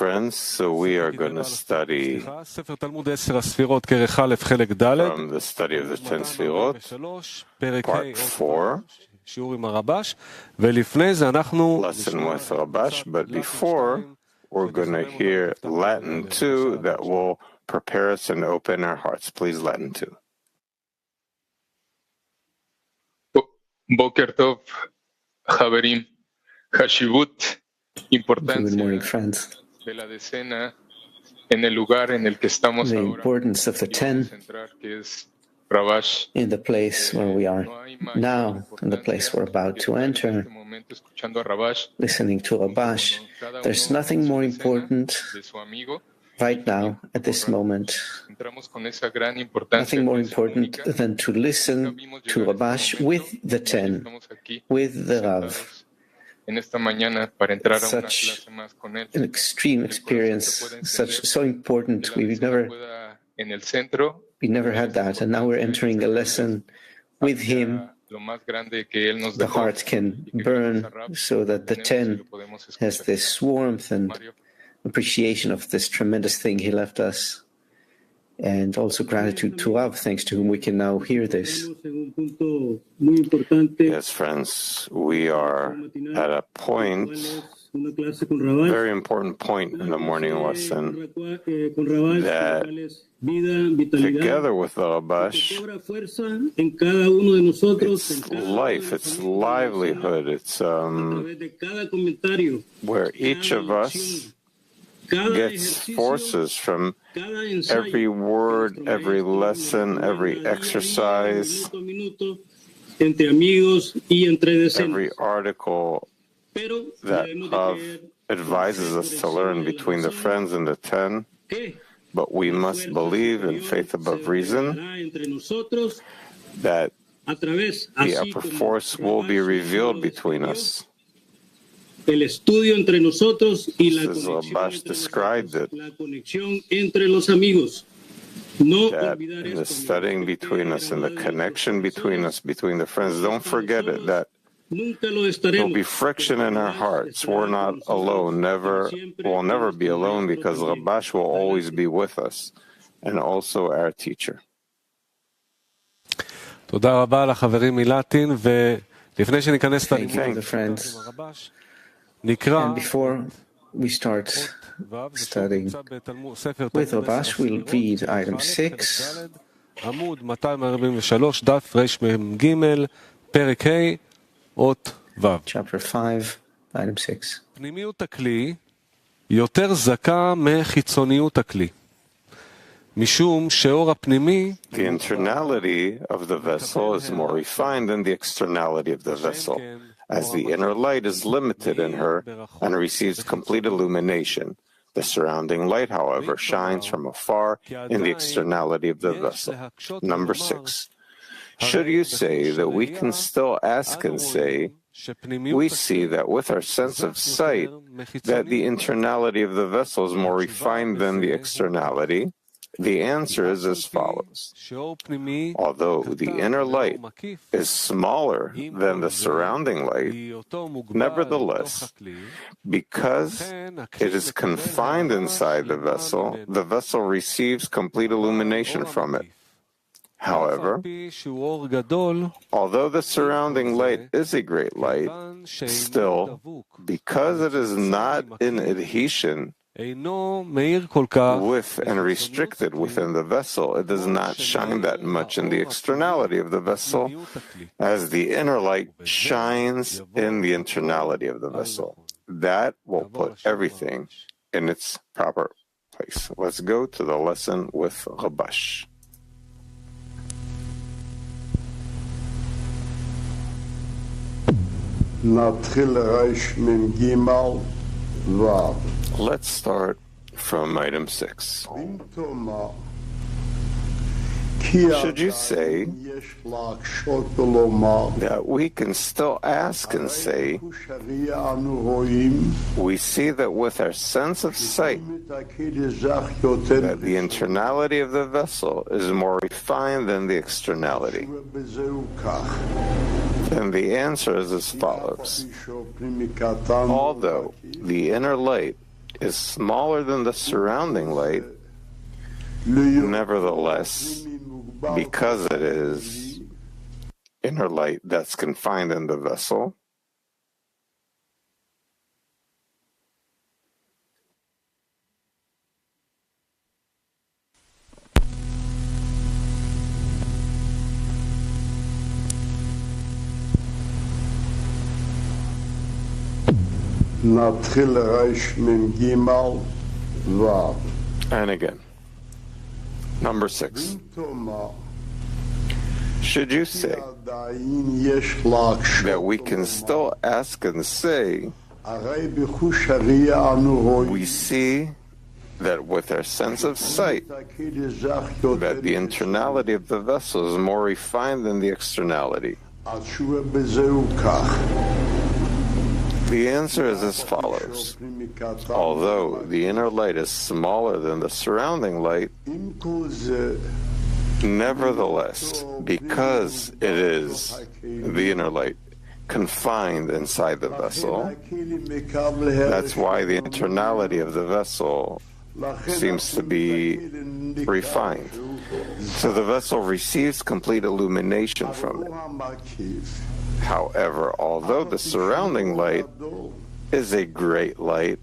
friends, so we are going to study from the study of the 10 Sfirot, part 4, lesson with Rabash, but before, we're going to hear Latin 2 that will prepare us and open our hearts. Please, Latin 2. Boker Tov, Haverim, Hashivut, importancia. Good morning, friends. De la decena en el lugar en el que estamos the ahora. Importance of the 10 Que es Rabash. In the place where we are now, in the place we're about to enter, listening to Rabash. There's nothing more important right now, at this moment, nothing more important than to listen to Rabash with the 10, with the Rav. Such an extreme experience, so important. We never had that, and now we're entering a lesson with him. The heart can burn so that the 10 has this warmth and appreciation of this tremendous thing he left us, and also gratitude to Rav, thanks to whom we can now hear this. Yes, friends, we are at a point, very important point in the morning lesson, that together with the Rabash, it's life, it's livelihood, it's where each of us gets forces from every word, every lesson, every exercise, every article that Rav advises us to learn between the friends and the 10. But we must believe in faith above reason that the upper force will be revealed between us. As Rabash described it, that in the studying between us and the connection between us, between the friends, don't forget it, that there will be friction in our hearts. We're not alone, we'll never be alone, because Rabash will always be with us, and also our teacher. Thank you to the friends. And before we start studying with Rabash, we'll read item 6. Chapter 5, item 6. The internality of the vessel is more refined than the externality of the vessel, as the inner light is limited in her and receives complete illumination. The surrounding light, however, shines from afar in the externality of the vessel. Number 6. Should you say that we can still ask and say, we see that with our sense of sight, that the internality of the vessel is more refined than the externality? The answer is as follows. Although the inner light is smaller than the surrounding light, nevertheless, because it is confined inside the vessel receives complete illumination from it. However, although the surrounding light is a great light, still, because it is not in adhesion with and restricted within the vessel, it does not shine that much in the externality of the vessel, as the inner light shines in the internality of the vessel. That will put everything in its proper place. Let's go to the lesson with Rabash. Let's start from item 6. Should you say that we can still ask and say, we see that with our sense of sight, that the internality of the vessel is more refined than the externality? Then the answer is as follows. Although the inner light is smaller than the surrounding light, nevertheless, because it is inner light that's confined in the vessel, and again. Number 6. Should you say that we can still ask and say, we see that with our sense of sight, that the internality of the vessel is more refined than the externality? The answer is as follows. Although the inner light is smaller than the surrounding light, nevertheless, because it is the inner light confined inside the vessel, that's why the internality of the vessel seems to be refined. So the vessel receives complete illumination from it. However, although the surrounding light is a great light,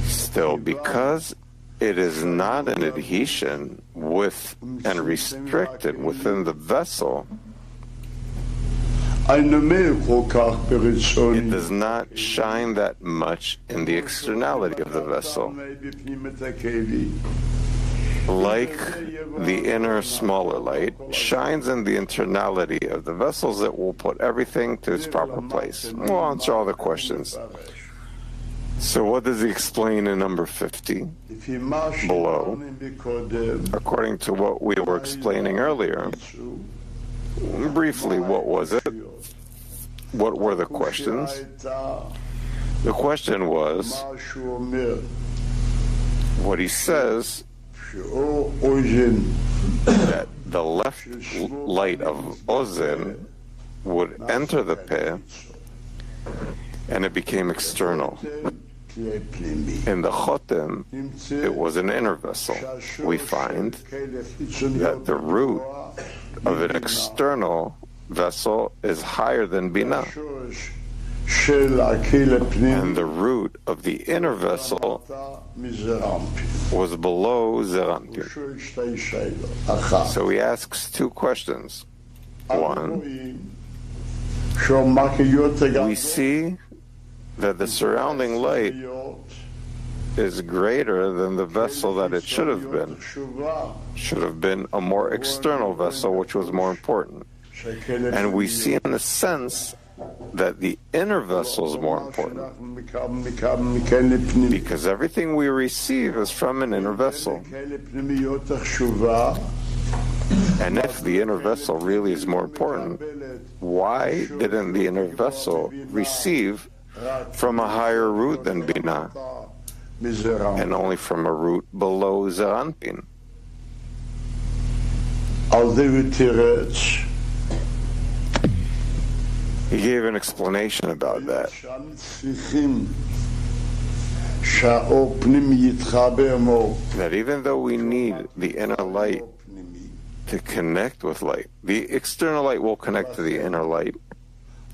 still, because it is not an adhesion with and restricted within the vessel, it does not shine that much in the externality of the vessel. Like the inner smaller light shines in the internality of the vessels, that will put everything to its proper place. We'll answer all the questions. So what does he explain in number 50 below? According to what we were explaining earlier, briefly, what was it? What were the questions? The question was, what he says, that the left light of Ozen would enter the peh, and it became external. In the Chotem, it was an inner vessel. We find that the root of an external vessel is higher than Binah, and the root of the inner vessel was below Zerampin. So he asks 2 questions. 1, we see that the surrounding light is greater than the vessel that it should have been. Should have been a more external vessel, which was more important. And we see in a sense that the inner vessel is more important, because everything we receive is from an inner vessel. And if the inner vessel really is more important, why didn't the inner vessel receive from a higher root than Binah, and only from a root below Zeranpin? He gave an explanation about that. That even though we need the inner light to connect with light, the external light will connect to the inner light.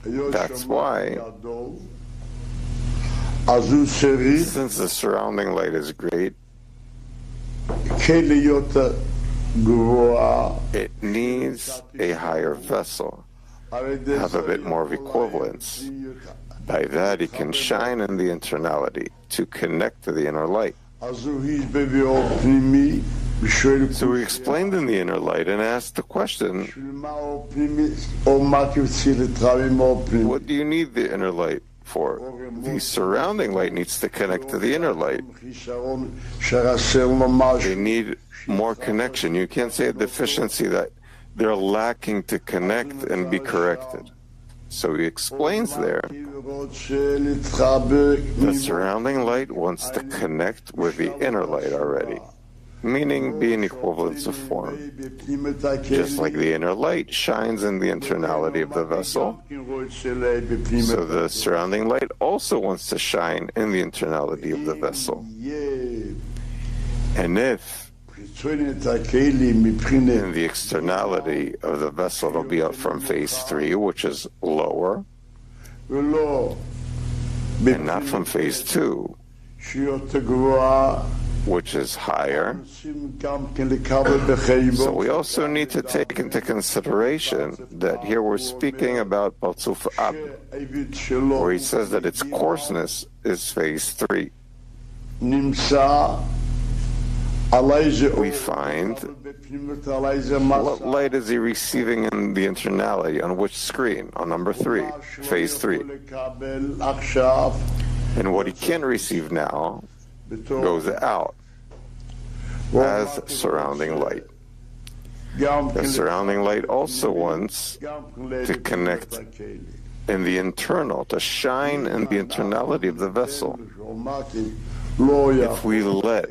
That's why, since the surrounding light is great, it needs a higher vessel, have a bit more of equivalence. By that, it can shine in the internality to connect to the inner light. So we explained in the inner light and asked the question, what do you need the inner light for? The surrounding light needs to connect to the inner light. They need more connection. You can't say a deficiency, that they're lacking to connect and be corrected. So he explains there, the surrounding light wants to connect with the inner light already. meaning be in equivalence of form. Just like the inner light shines in the internality of the vessel, so the surrounding light also wants to shine in the internality of the vessel. And if in the externality of the vessel it'll be up from phase 3, which is lower, and not from phase 2, which is higher. So we also need to take into consideration that here we're speaking about Partzuf Ab, where he says that its coarseness is phase 3. We find what light is he receiving in the internality, on which screen? On number 3, phase 3. And what he can receive now goes out as surrounding light. The surrounding light also wants to connect in the internal, to shine in the internality of the vessel. If we let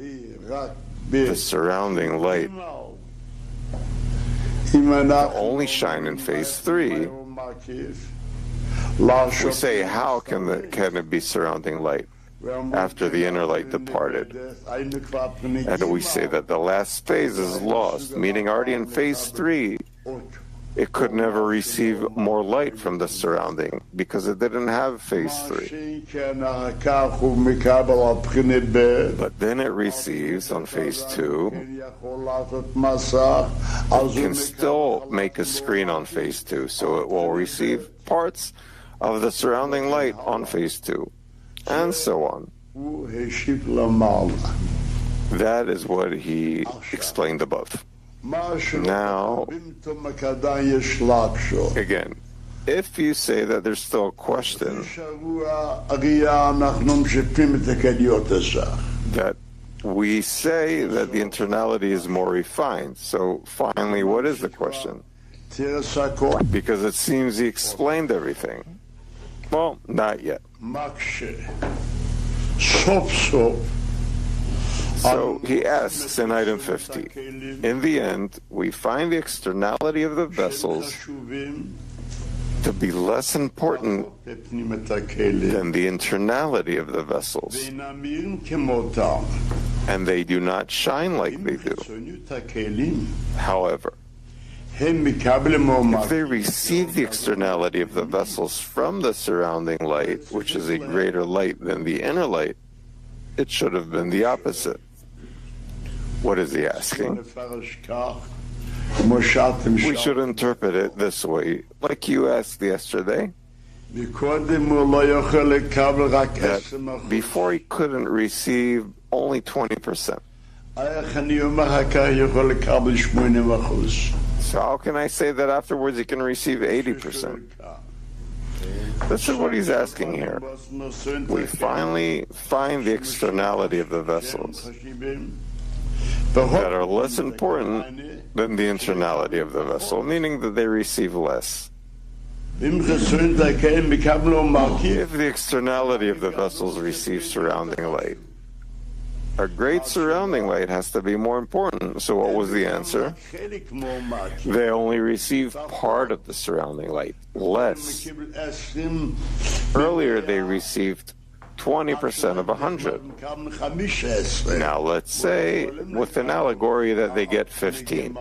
the surrounding light to only shine in phase 3, we say, how can it be surrounding light after the inner light departed? And we say that the last phase is lost, meaning already in phase 3, it could never receive more light from the surrounding because it didn't have phase 3. But then it receives on phase 2. It can still make a screen on phase 2, so it will receive parts of the surrounding light on phase 2, and so on. That is what he explained above. Now, again, if you say that there's still a question, that we say that the internality is more refined. So finally, what is the question? Because it seems he explained everything. Well, not yet. So he asks in item 50, in the end, we find the externality of the vessels to be less important than the internality of the vessels, and they do not shine like they do. However, if they receive the externality of the vessels from the surrounding light, which is a greater light than the inner light, it should have been the opposite. What is he asking? We should interpret it this way, like you asked yesterday, that before he couldn't receive only 20%. So how can I say that afterwards he can receive 80%? This is what he's asking here. We finally find the externality of the vessels that are less important than the internality of the vessel, meaning that they receive less. If the externality of the vessels receives surrounding light, a great surrounding light has to be more important. So what was the answer? They only receive part of the surrounding light, less. Earlier they received 20% of 100. Now let's say, with an allegory, that they get 15.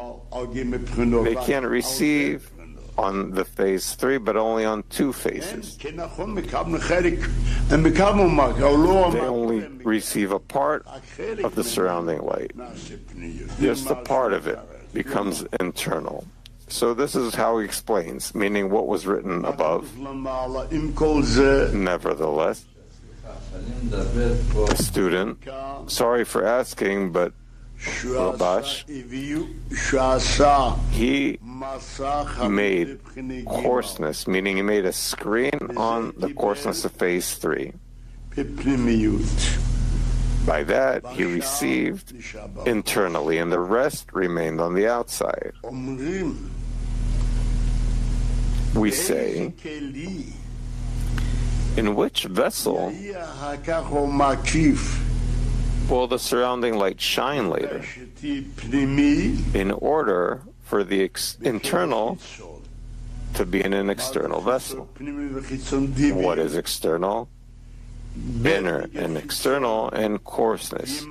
They can't receive on the phase 3, but only on 2 phases. They only receive a part of the surrounding light. Just a part of it becomes internal. So this is how he explains, meaning what was written above. Nevertheless, a student, sorry for asking, but Rabash, he made coarseness, meaning he made a screen on the coarseness of phase 3. By that, he received internally, and the rest remained on the outside. We say, in which vessel will the surrounding light shine later in order for the internal to be in an external vessel? What is external? Inner and external and coarseness.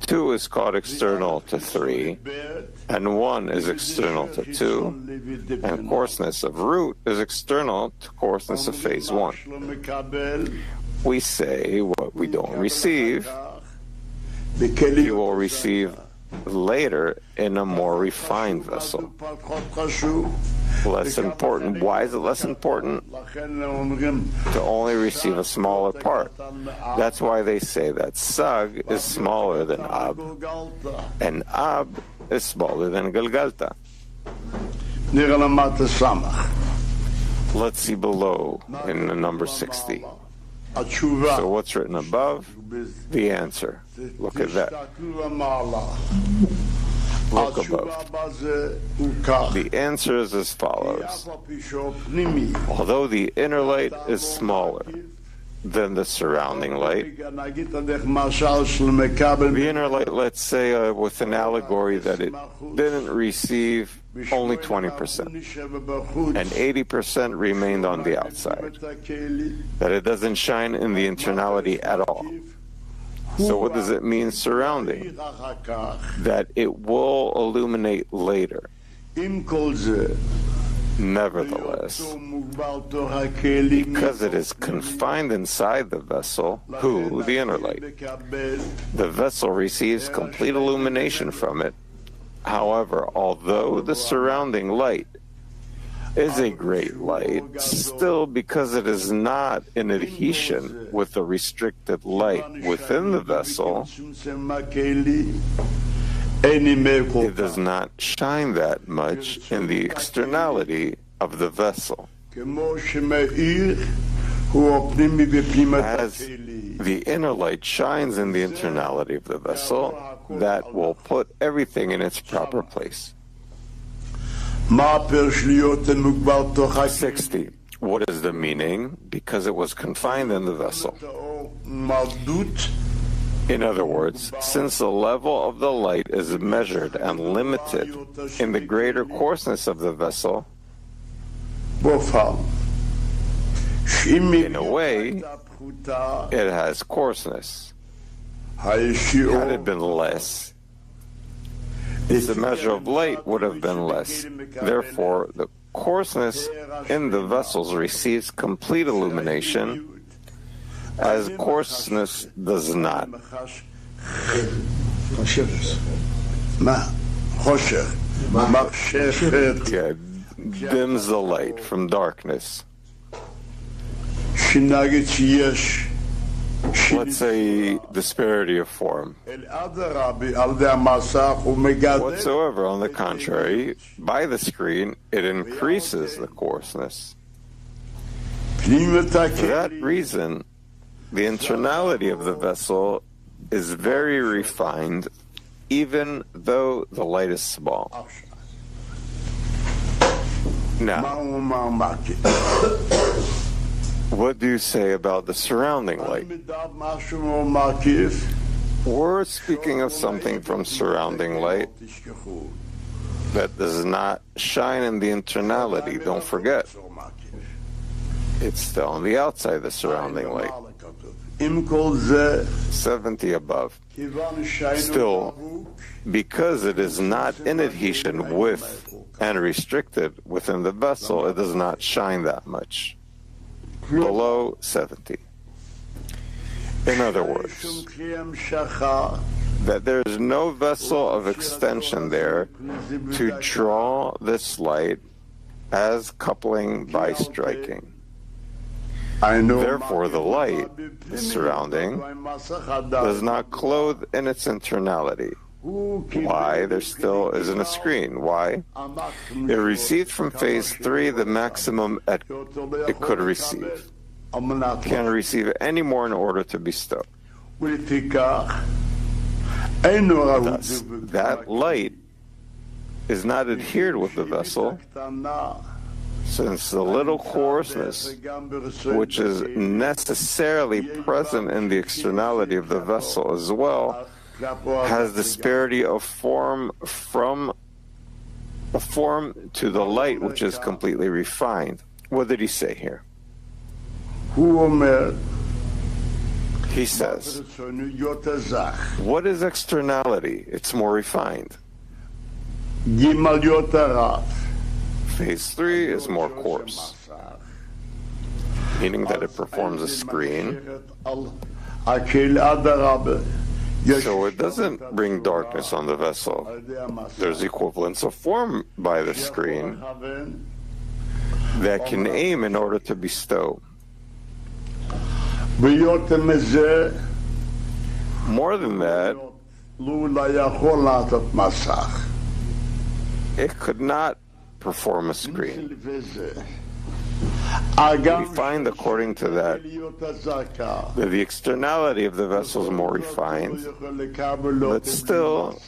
2 is called external to 3, and 1 is external to 2, and coarseness of root is external to coarseness of phase 1. We say what we don't receive, you will receive later in a more refined vessel. Less important. Why is it less important? To only receive a smaller part. That's why they say that Sag is smaller than Ab, and Ab is smaller than Galgalta. Let's see below in the number 60. So what's written above? The answer. Look at that. Look above. The answer is as follows. Although the inner light is smaller than the surrounding light, the inner light, let's say with an allegory that it didn't receive only 20%, and 80% remained on the outside, that it doesn't shine in the internality at all. So what does it mean surrounding? That it will illuminate later. Nevertheless, because it is confined inside the vessel, the inner light, the vessel receives complete illumination from it. However, although the surrounding light is a great light, still because it is not in adhesion with the restricted light within the vessel, it does not shine that much in the externality of the vessel. As the inner light shines in the internality of the vessel, that will put everything in its proper place. 60. What is the meaning? Because it was confined in the vessel. In other words, since the level of the light is measured and limited in the greater coarseness of the vessel, in a way, it has coarseness. Had it been less, the measure of light would have been less. Therefore, the coarseness in the vessels receives complete illumination, as coarseness does not. Yeah, dims the light from darkness. Let's say disparity of form. Whatsoever, on the contrary, by the screen, it increases the coarseness. For that reason, the internality of the vessel is very refined, even though the light is small. Now, what do you say about the surrounding light? We're speaking of something from surrounding light that does not shine in the internality. Don't forget. It's still on the outside, the surrounding light. 70 above. Still, because it is not in adhesion with and restricted within the vessel, it does not shine that much. Below 70. In other words, that there is no vessel of extension there to draw this light as coupling by striking. Therefore, the light, the surrounding, does not clothe in its internality. Why? There still isn't a screen. Why? It received from phase 3 the maximum it could receive. It can't receive any more in order to bestow. Thus, that light is not adhered with the vessel, since the little coarseness, which is necessarily present in the externality of the vessel as well, has disparity of form from a form to the light which is completely refined. What did he say here? He says, what is externality? It's more refined. Phase 3 is more coarse, meaning that it performs a screen, so it doesn't bring darkness on the vessel. There's equivalence of form by the screen that can aim in order to bestow. More than that, it could not perform a screen. We find, according to that the externality of the vessel is more refined, but still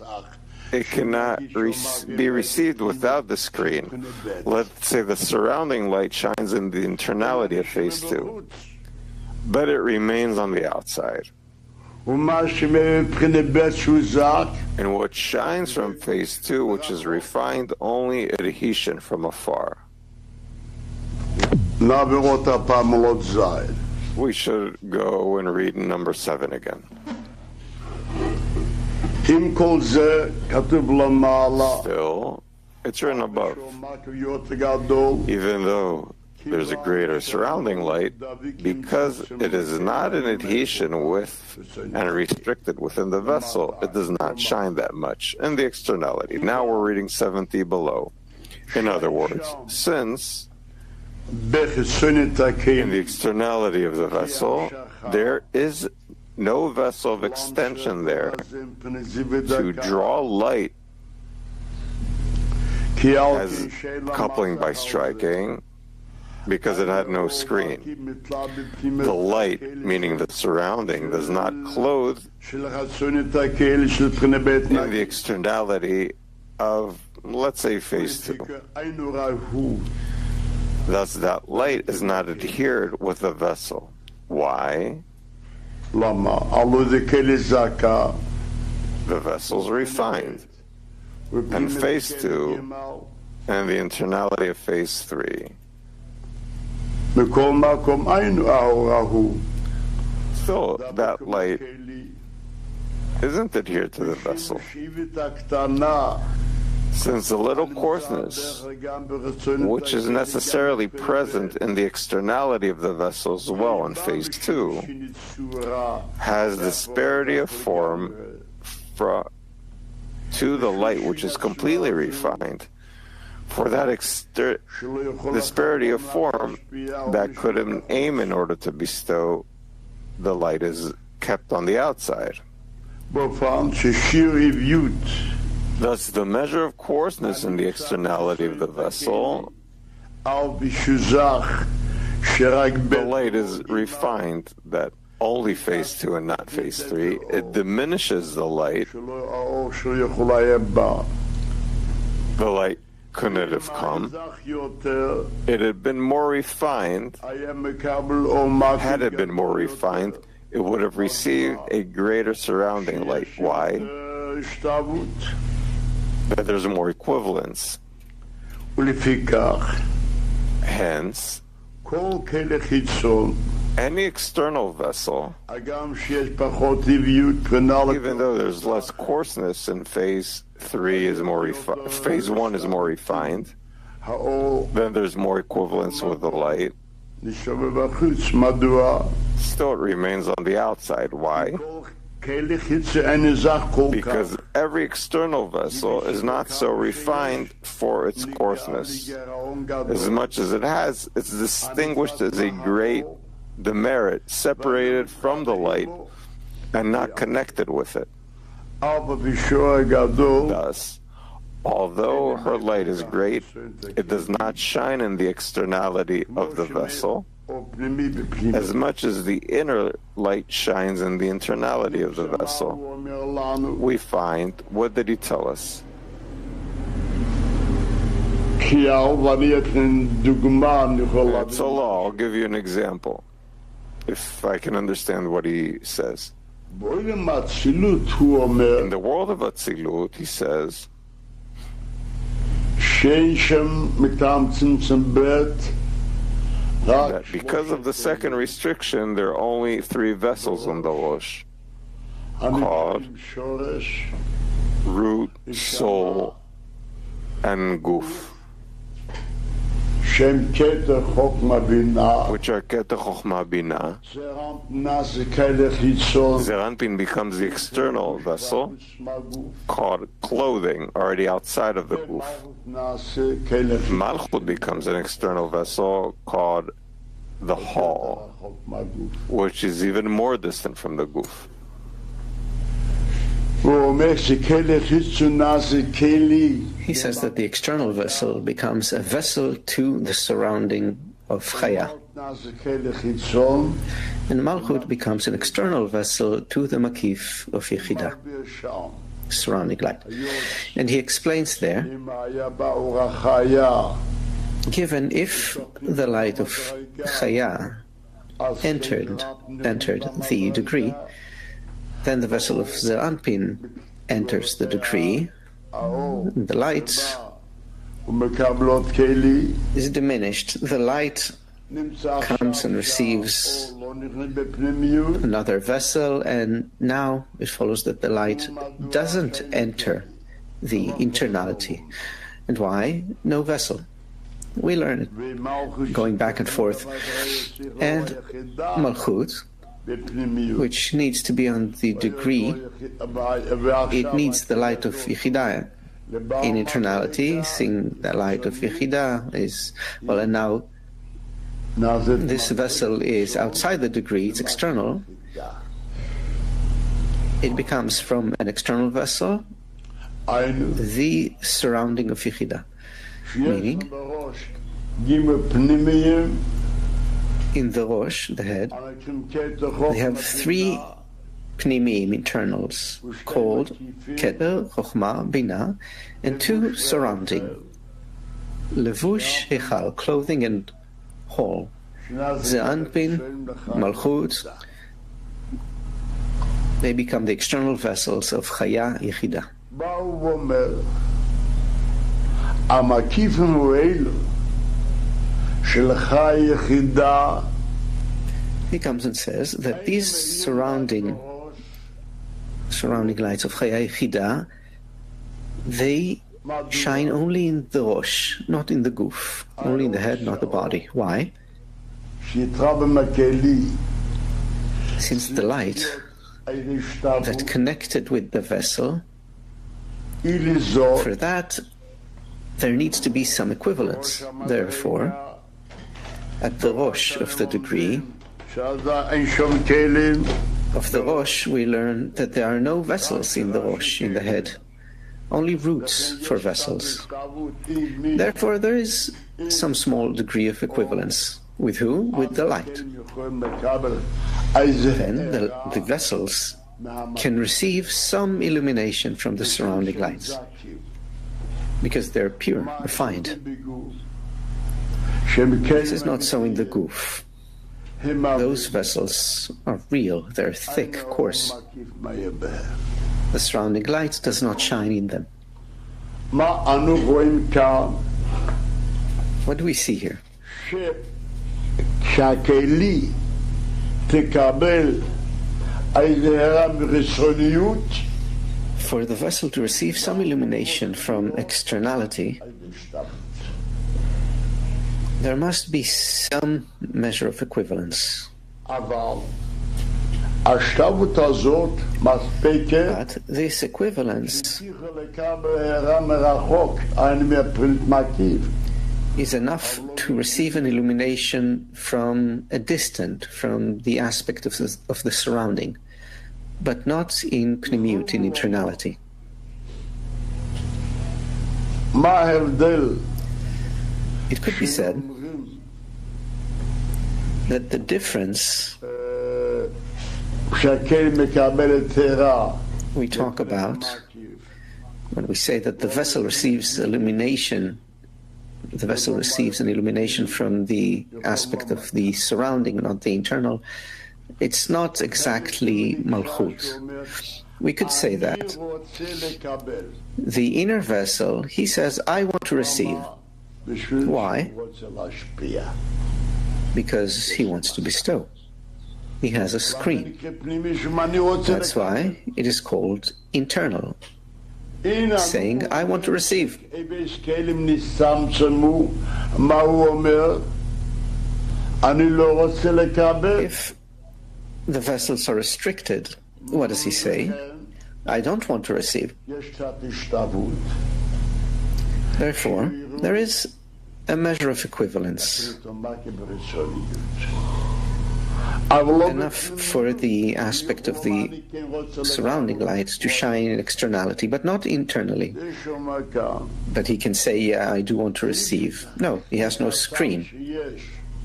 it cannot be received without the screen. Let's say the surrounding light shines in the internality of phase 2, but it remains on the outside. And what shines from phase 2, which is refined, only adhesion from afar. We should go and read number 7 again. Still, it's written above. Even though there's a greater surrounding light, because it is not in adhesion with and restricted within the vessel, it does not shine that much in the externality. Now we're reading 70 below. In other words, since in the externality of the vessel, there is no vessel of extension there to draw light as coupling by striking, because it had no screen. The light, meaning the surrounding, does not clothe in the externality of, let's say, phase 2. Thus, that light is not adhered with the vessel. Why? The vessel's refined. And phase 2 and the internality of phase 3. So that light isn't adhered to the vessel. Since the little coarseness, which is necessarily present in the externality of the vessel as well in phase 2, has disparity of form to the light which is completely refined, for that disparity of form that could aim in order to bestow, the light is kept on the outside. Thus, the measure of coarseness in the externality of the vessel, the light is refined, that only phase 2 and not phase 3. It diminishes the light. The light couldn't have come. It had been more refined. Had it been more refined, it would have received a greater surrounding light. Why? That there's more equivalence. Hence, any external vessel, even though there's less coarseness in phase 3 is more phase 1 is more refined, then there's more equivalence with the light. Still, it remains on the outside. Why? Because every external vessel is not so refined for its coarseness. As much as it has, it's distinguished as a great demerit, separated from the light and not connected with it. Thus, although her light is great, it does not shine in the externality of the vessel, as much as the inner light shines in the internality of the vessel. We find, what did he tell us? So I'll give you an example, if I can understand what he says. In the world of Atzilut, he says, that because of the second restriction, there are only 3 vessels on the Rosh, called root, soul, and guf, which are Keter Chochma Bina. Zeranpin becomes the external vessel, called clothing, already outside of the guf. Malchut becomes an external vessel, called the hall, which is even more distant from the guf. He says that the external vessel becomes a vessel to the surrounding of Chaya, and Malchut becomes an external vessel to the Makif of Yechidah, surrounding light. And he explains there, given if the light of Chaya entered the degree, then the vessel of Zeranpin enters the degree. The light is diminished. The light comes and receives another vessel, and now it follows that the light doesn't enter the internality. And why? No vessel. We learn it, going back and forth. And Malchut, which needs to be on the degree, it needs the light of Yechidah in internality, seeing the light of Yechidah is, well, and now this vessel is outside the degree, it's external. It becomes from an external vessel the surrounding of Yechidah, meaning in the Rosh, the head, they have 3 pnimim, internals, called Keter, Chochma, Bina, and 2 surrounding, Levush, Hechal, clothing and hall, Zeranpin, Malchut. They become the external vessels of Chaya, Yechidah. He comes and says that these surrounding lights of Chaya Yechidah, they shine only in the Rosh, not in the Guf, only in the head, not the body. Why? Since the light that connected with the vessel, for that there needs to be some equivalence. Therefore, at the Rosh of the degree of the Rosh, we learn that there are no vessels in the Rosh, in the head, only roots for vessels. Therefore, there is some small degree of equivalence. With who? With the light. Then the vessels can receive some illumination from the surrounding lights, because they're pure, refined. This is not so in the Guf. Those vessels are real, they're thick, coarse. The surrounding light does not shine in them. What do we see here? For the vessel to receive some illumination from externality, there must be some measure of equivalence. But this equivalence is enough to receive an illumination from a distant, from the aspect of the surrounding, but not in pnimiut, in internality. It could be said that the difference we talk about when we say that the vessel receives illumination, the vessel receives an illumination from the aspect of the surrounding, not the internal, It's not exactly Malchut. We could say that the inner vessel, he says, I want to receive. Why? Because he wants to bestow. He has a screen. That's why it is called internal, saying, I want to receive. If the vessels are restricted, what does he say? I don't want to receive. Therefore, there is a measure of equivalence, enough for the aspect of the surrounding light to shine in externality, but not internally. But he can say, yeah, I do want to receive. No, he has no screen.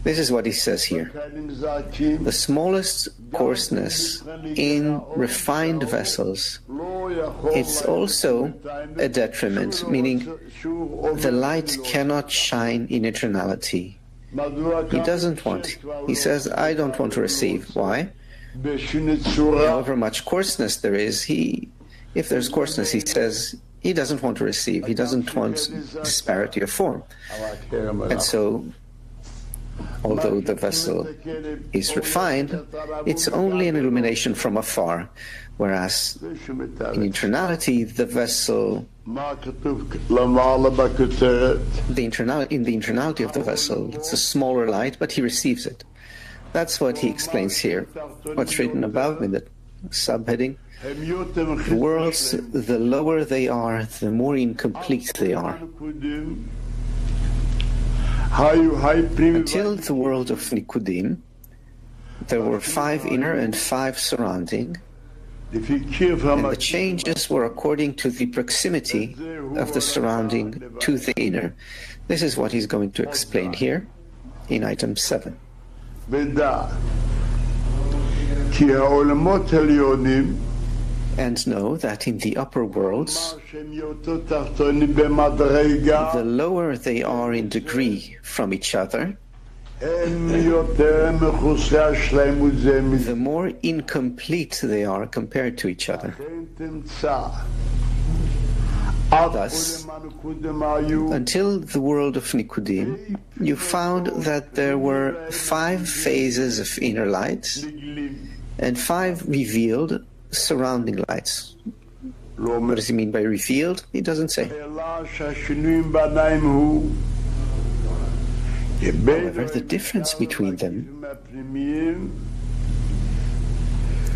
This is what he says here. The smallest coarseness in refined vessels, it's also a detriment, meaning the light cannot shine in eternality. He doesn't want. He says, I don't want to receive. Why? However much coarseness there is, if there's coarseness, he says, he doesn't want to receive. He doesn't want disparity of form. And so, although the vessel is refined, it's only an illumination from afar, whereas in internality, the vessel, in the internality of the vessel, it's a smaller light, but he receives it. That's what he explains here. What's written above in the subheading, the worlds, the lower they are, the more incomplete they are. Until the world of Nikudim, there were 5 inner and 5 surrounding, and the changes were according to the proximity of the surrounding to the inner. This is what he's going to explain here in item 7. And know that in the upper worlds, the lower they are in degree from each other, the more incomplete they are compared to each other. Thus, until the world of Nikudim, you found that there were 5 phases of inner lights and 5 revealed surrounding lights. What does he mean by revealed? He doesn't say. However, the difference between them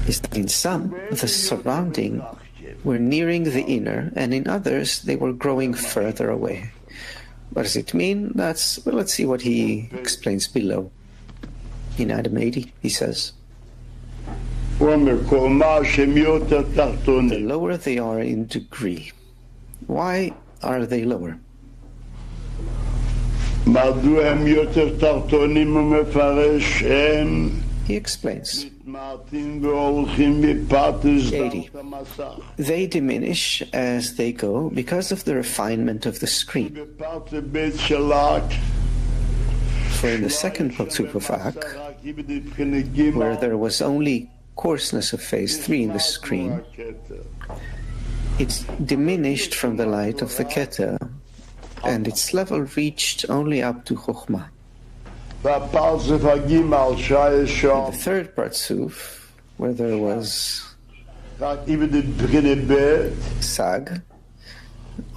is that in some, the surrounding were nearing the inner, and in others, they were growing further away. What does it mean? Let's see what he explains below. In item 80, he says, the lower they are in degree. Why are they lower? He explains. 80. They diminish as they go because of the refinement of the screen. For in the second Parzuf of Ak, where there was only coarseness of phase 3 in the screen, it diminished from the light of the Keter, and its level reached only up to Chokhmah. In the third Parzuf, where there was Sag,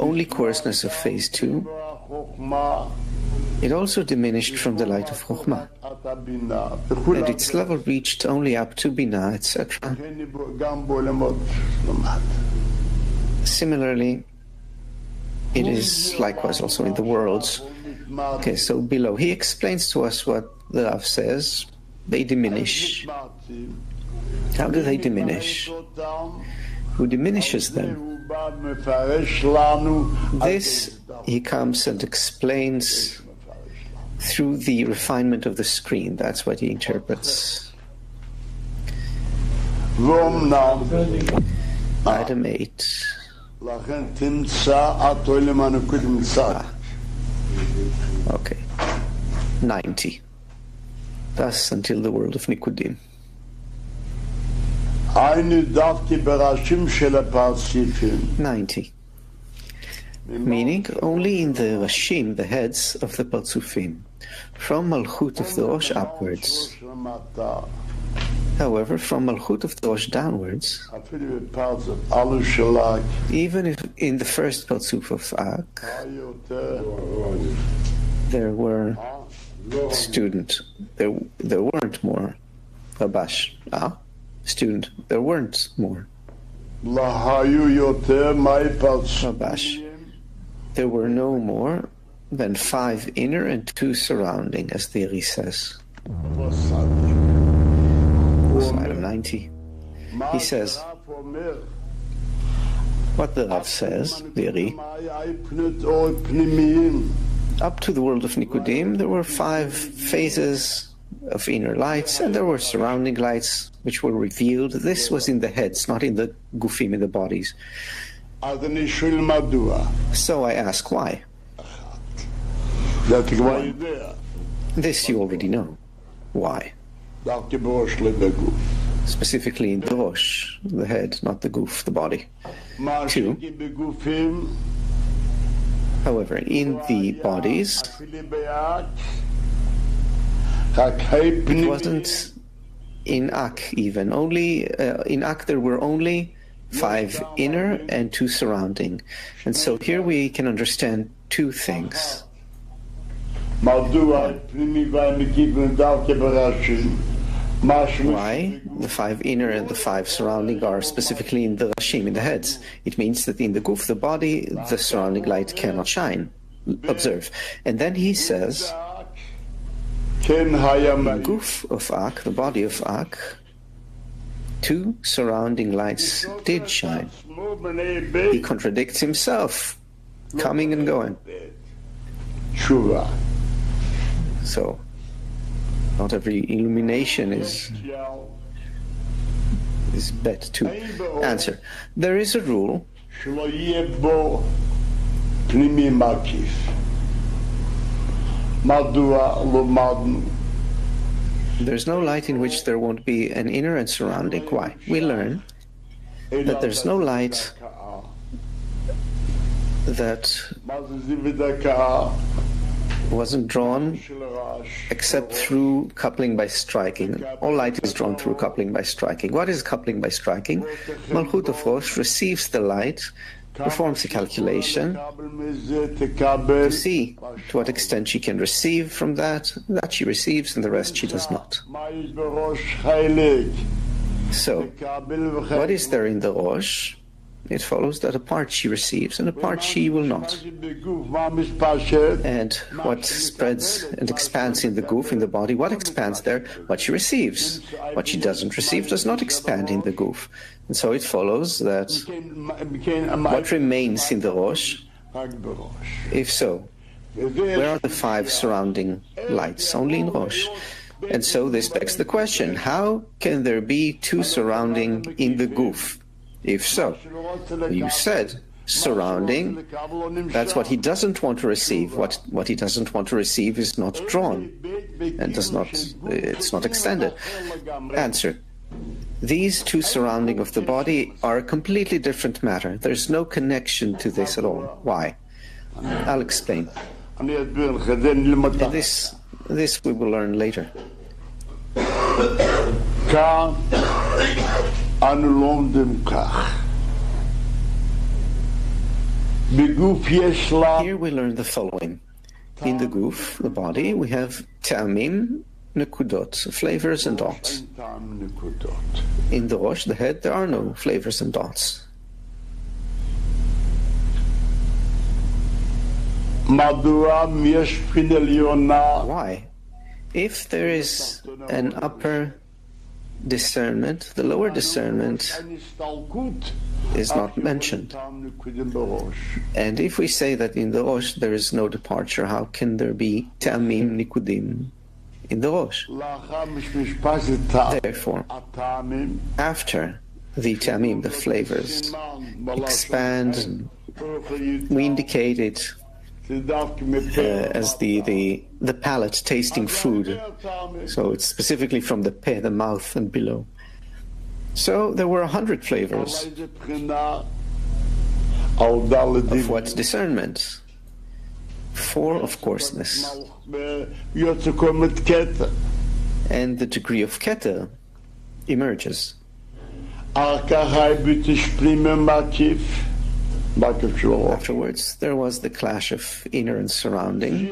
only coarseness of phase 2, it also diminished from the light of Chokhmah, and its level reached only up to Binah, etc. Similarly, it is likewise also in the worlds. Okay, so below, he explains to us what the Rav says. They diminish. How do they diminish? Who diminishes them? This, he comes and explains through the refinement of the screen. That's what he interprets. Item 8. Okay. 90. Thus until the world of Nikudim. 90. Meaning, only in the Rashim, the heads of the Parzufim, from Malchut of the Rosh upwards. However, from Malchut of the Rosh downwards, even if in the first Parzuf of Ak, there were student, there weren't more. Rabash, student, there weren't more. Rabash, there were no more than 5 inner and 2 surrounding, as the Eri says. Item 90. He says, what the Rav says, the Eri, up to the world of Nikudim, there were 5 phases of inner lights, and there were surrounding lights which were revealed. This was in the heads, not in the gufim, in the bodies. So I ask, why? This you already know. Why? Specifically in the Rosh, the head, not the guf, the body. 2. However, in the bodies, it wasn't in Ak even. Only in Ak there were only 5 inner and 2 surrounding. And so here we can understand 2 things. Why the 5 inner and the 5 surrounding are specifically in the Rashim, in the heads? It means that in the guf, the body, the surrounding light cannot shine. Observe. And then he says, in the guf of Ak, the body of Ak, 2 surrounding lights did shine. He contradicts himself, coming and going. So, not every illumination is bet to answer. There is a rule there's no light in which there won't be an inner and surrounding. Why? We learn that there's no light that wasn't drawn except through coupling by striking. All light is drawn through coupling by striking. What is coupling by striking? Malchut of Rosh receives the light, performs a calculation to see to what extent she can receive from that she receives, and the rest she does not. So, what is there in the Rosh? It follows that a part she receives and a part she will not. And what spreads and expands in the guf, in the body, what expands there? What she receives. What she doesn't receive does not expand in the guf. And so it follows that what remains in the Rosh, if so, where are the 5 surrounding lights? Only in Rosh. And so this begs the question, how can there be 2 surrounding in the guf? If so, you said surrounding, that's what he doesn't want to receive. What he doesn't want to receive is not drawn and it's not extended. Answer. These 2 surrounding of the body are a completely different matter. There's no connection to this at all. Why? I'll explain. And this we will learn later. Here we learn the following. In the guf, the body, we have ta'amim, nekudot, flavors and dots. In the Rosh, the head, there are no flavors and dots. Why? If there is an upper discernment, the lower discernment is not mentioned. And if we say that in the Rosh there is no departure, how can there be ta'amim nikudim in the Rosh? Therefore, after the ta'amim, the flavors, expand, we indicate it as the palate tasting food. So it's specifically from the peh, the mouth, and below. So there were 100 flavors. Of what discernment? 4 of coarseness. And the degree of Keter emerges. Afterwards, there was the clash of inner and surrounding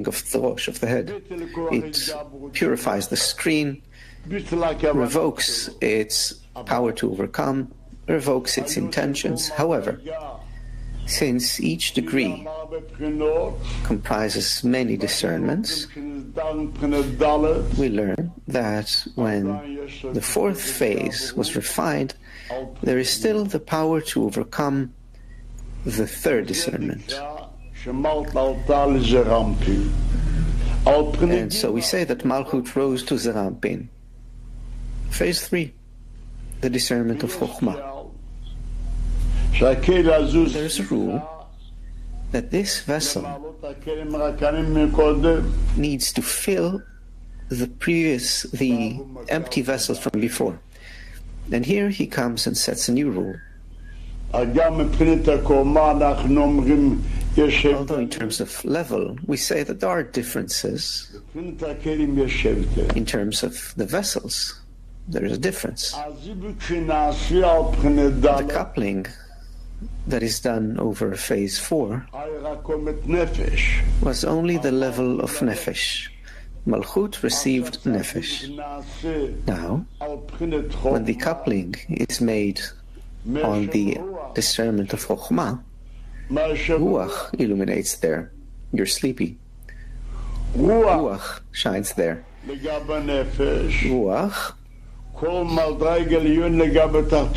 of the rosh, of the head. It purifies the screen, revokes its power to overcome, revokes its intentions. However, since each degree comprises many discernments, we learn that when the 4th phase was refined, there is still the power to overcome the 3rd discernment. And so we say that Malchut rose to Zerampin. Phase 3, the discernment of Chokhmah. There's a rule that this vessel needs to fill the empty vessels from before. And here he comes and sets a new rule. Although in terms of level, we say that there are differences. In terms of the vessels, there is a difference. The coupling that is done over phase 4 was only the level of nefesh. Malchut received nefesh. Now, when the coupling is made on the discernment of Chokhmah, Ruach illuminates there. You're sleepy. Ruach shines there. Ruach,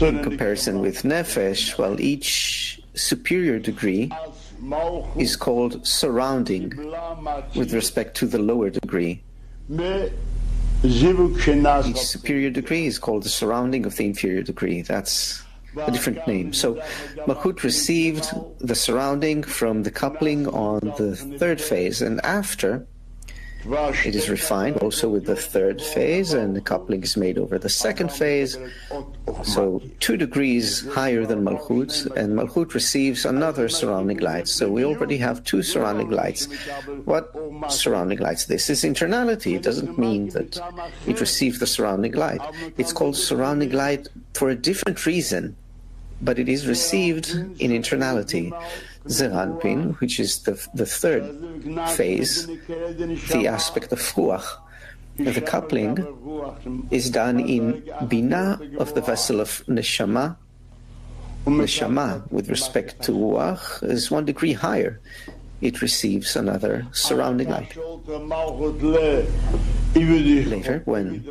in comparison with nefesh, well, each superior degree is called surrounding with respect to the lower degree. Each superior degree is called the surrounding of the inferior degree. That's a different name. So Malchut received the surrounding from the coupling on the 3rd phase, and after it is refined also with the 3rd phase, and the coupling is made over the 2nd phase. So 2 degrees higher than Malchut, and Malchut receives another surrounding light. So we already have 2 surrounding lights. What surrounding lights? This is internality. It doesn't mean that it received the surrounding light. It's called surrounding light for a different reason, but it is received in internality. Zeranpin, which is the 3rd phase, the aspect of Ruach, the coupling is done in Bina of the vessel of Neshama. Neshama, with respect to Ruach, is 1 degree higher. It receives another surrounding light. Later, when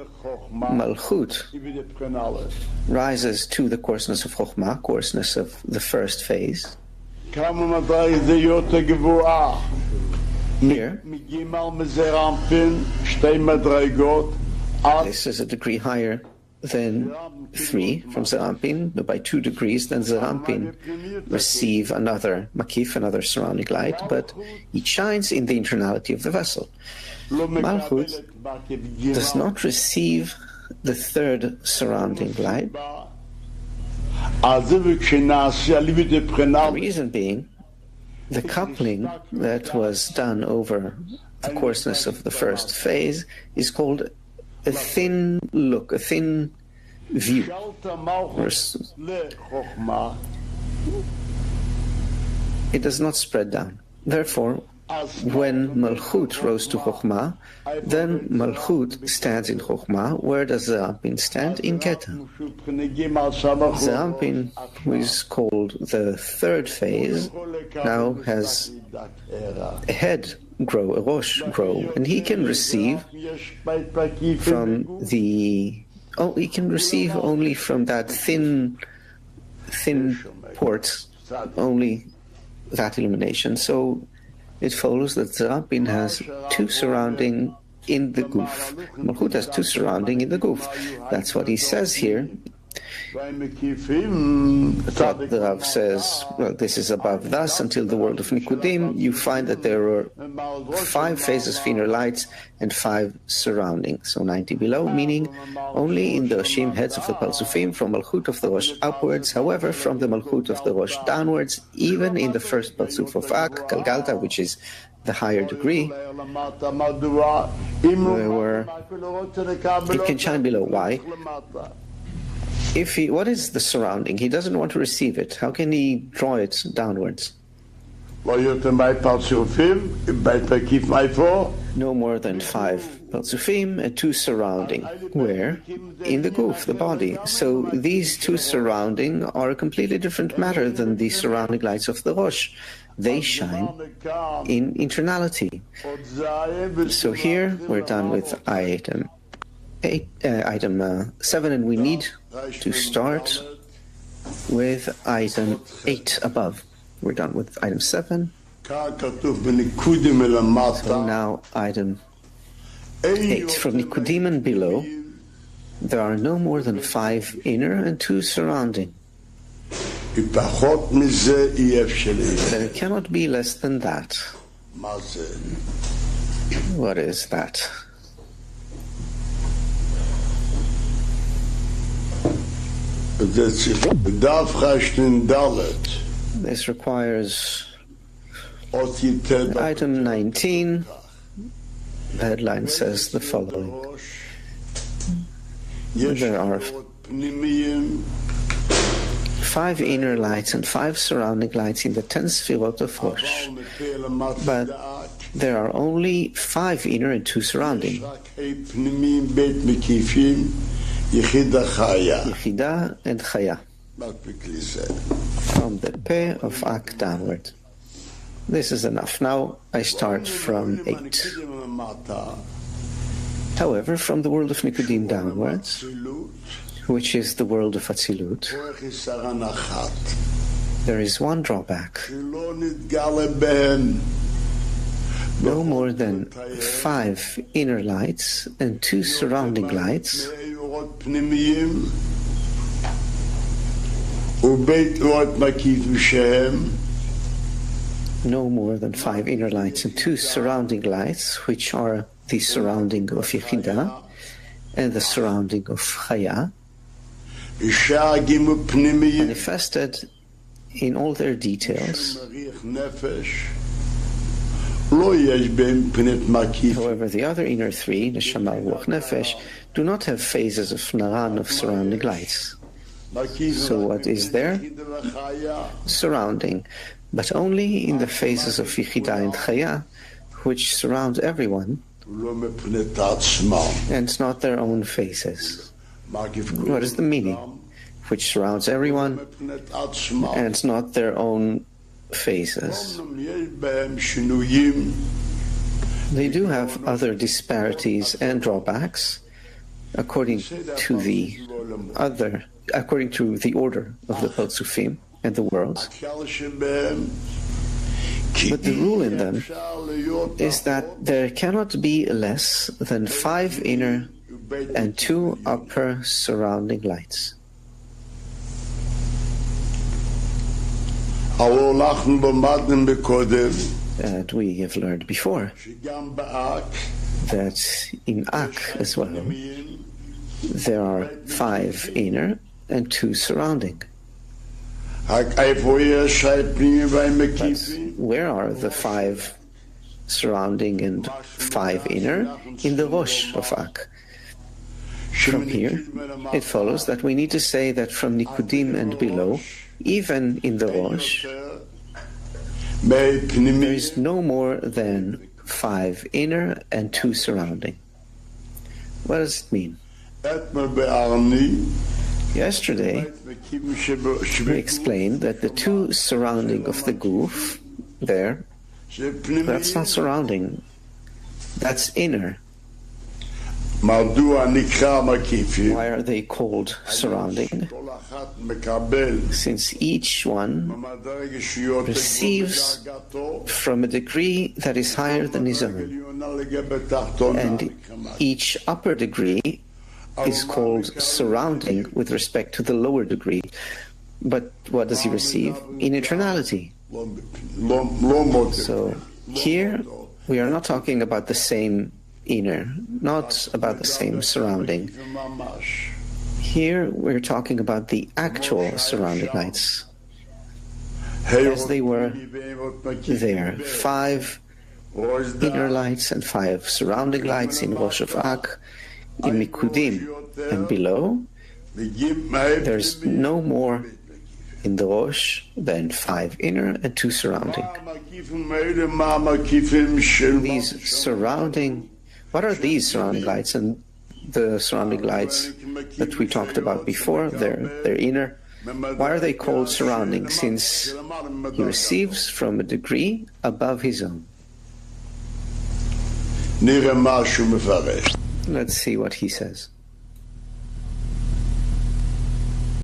Malchut rises to the coarseness of Chokhmah, coarseness of the 1st phase, here, this is a degree higher than 3 from Zerampin, but by 2 degrees, then Zerampin receive another makif, another surrounding light, but it shines in the internality of the vessel. Malchut does not receive the 3rd surrounding light. The reason being, the coupling that was done over the coarseness of the 1st phase is called a thin look, a thin view. It does not spread down. Therefore, when Malchut rose to Chokhmah, then Malchut stands in Chokhmah. Where does Zerampin stand? In Keter. Zerampin, who is called the 3rd phase, now has a head grow, a rosh grow, and he can receive from he can receive only from that thin port, only that illumination. So it follows that Zerampin has 2 surrounding in the goof. Malchut has 2 surrounding in the goof. That's what he says here. But the Rav says, well, this is above thus until the world of Nikudim. You find that there are 5 phases of inner lights and 5 surrounding. So 90 below, meaning only in the Oshim heads of the Parsufim, from Malchut of the Rosh upwards. However, from the Malchut of the Rosh downwards, even in the first Parsuf of Ak, Galgalta, which is the higher degree, it can shine below. Why? What is the surrounding? He doesn't want to receive it. How can he draw it downwards? No more than 5 Parsufim and 2 surrounding. Where? In the goof, the body. So these 2 surrounding are a completely different matter than the surrounding lights of the Rosh. They shine in internality. So here we're done with item 7, and we need to start with item 8 above. We're done with item 7. So now item 8. From Nikudim and below, there are no more than 5 inner and 2 surrounding. There cannot be less than that. What is that? This requires item 19. The headline says the following. There are 5 inner lights and 5 surrounding lights in the 10 Sfirot of Rosh. But there are only 5 inner and 2 surrounding. Yechida and Chaya. From the Peh of Ak downward. This is enough. Now I start from 8. However, from the world of Nikudim downwards, which is the world of Atzilut, there is one drawback. No more than 5 inner lights and 2 surrounding lights, no more than 5 inner lights and 2 surrounding lights, which are the surrounding of Yechidah and the surrounding of Chaya, manifested in all their details. However, the other inner 3, Neshama, Ruach, Nefesh, do not have phases of Naran, of surrounding lights. So what is there? Surrounding, but only in the phases of Yechidah and Chaya, which surround everyone, and not their own phases. What is the meaning? Which surrounds everyone, and not their own phases. They do have other disparities and drawbacks according to the order of the Parsufim and the worlds. But the rule in them is that there cannot be less than 5 inner and 2 upper surrounding lights. And we have learned before that in Ak as well, there are 5 inner and 2 surrounding. But where are the 5 surrounding and 5 inner? In the Rosh of Ak. From here, it follows that we need to say that from Nikudim and below, even in the Rosh, there is no more than 5 inner and 2 surrounding. What does it mean? Yesterday, we explained that the 2 surrounding of the goof there, that's not surrounding, that's inner. Why are they called surrounding? Since each one receives from a degree that is higher than his own, and each upper degree is called surrounding with respect to the lower degree. But what does he receive? In eternality. So here we are not talking about the same inner, not about the same surrounding. Here we're talking about the actual surrounding lights, as they were there. 5 inner lights and 5 surrounding lights in Rosh of Ak, in Mikudim and below. There's no more in the Rosh than 5 inner and 2 surrounding. These surrounding, what are these surrounding lights? And the surrounding lights that we talked about before, they're inner. Why are they called surrounding? Since he receives from a degree above his own. Let's see what he says.